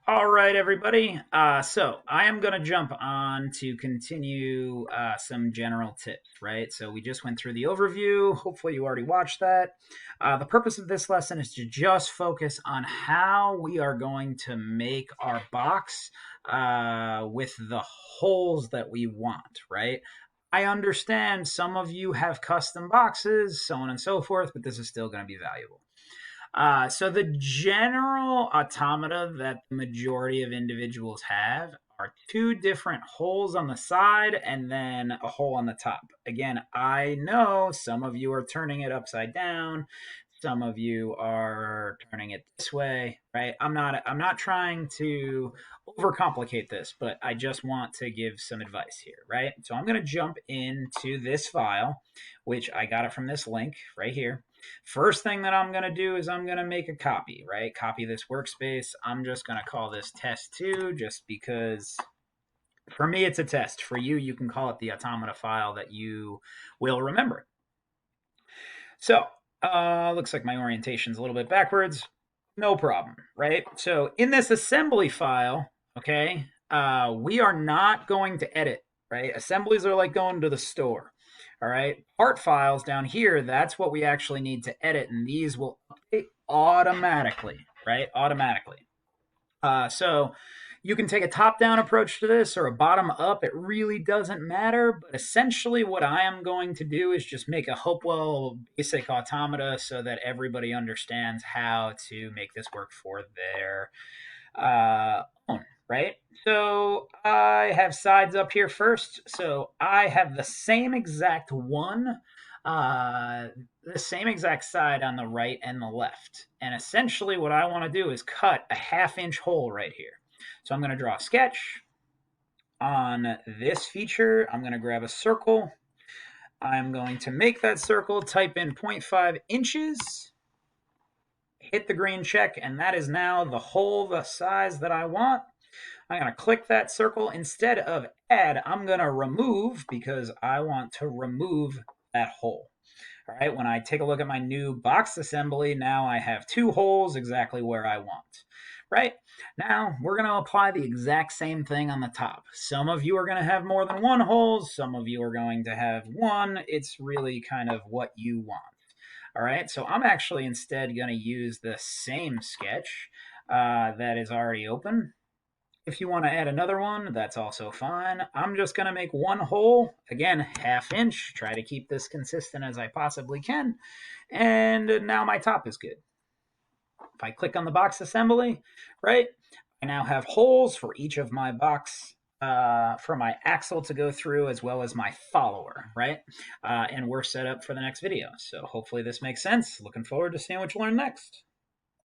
All right, everybody. So I am going to jump on to continue some general tips, right? So we just went through the overview. Hopefully, you already watched that. The purpose of this lesson is to just focus on how we are going to make our box with the holes that we want, right? I understand some of you have custom boxes, so on and so forth, but this is still going to be valuable. So the general automata that the majority of individuals have are two different holes on the side and then a hole on the top. Again, I know some of you are turning it upside down. Some of you are turning it this way, right? I'm not trying to overcomplicate this, but I just want to give some advice here, right? So I'm going to jump into this file, which I got it from this link right here. First thing that I'm going to do is I'm going to make a copy, right? Copy this workspace. I'm just going to call this test 2 just because for me it's a test. For you, you can call it the automata file that you will remember. So, looks like my orientation's a little bit backwards. No problem, right? So in this assembly file, okay, we are not going to edit, right? Assemblies are like going to the store. All right. Part files down here, that's what we actually need to edit, and these will update automatically, right? Automatically. So you can take a top down approach to this or a bottom up. It really doesn't matter. But essentially, what I am going to do is just make a Hopewell basic automata so that everybody understands how to make this work for their own, right? So I have sides up here first. So I have the same exact one, uh, the same exact side on the right and the left. And essentially, what I want to do is cut a 1/2 inch hole right here. So I'm going to draw a sketch on this feature. I'm going to grab a circle. I'm going to make that circle, type in 0.5 inches, hit the green check, and that is now the hole the size that I want. I'm going to click that circle. Instead of add, I'm going to remove because I want to remove that hole. All right, when I take a look at my new box assembly, now I have 2 holes exactly where I want. Right? Now, we're going to apply the exact same thing on the top. Some of you are going to have more than 1 hole, some of you are going to have 1. It's really kind of what you want. All right, so I'm actually instead going to use the same sketch that is already open. If you want to add another one, that's also fine. I'm just going to make 1 hole, again, 1/2 inch, try to keep this consistent as I possibly can, and now my top is good. If I click on the box assembly, right, I now have holes for each of my box, for my axle to go through as well as my follower, right? And we're set up for the next video. So hopefully this makes sense. Looking forward to seeing what you learn next.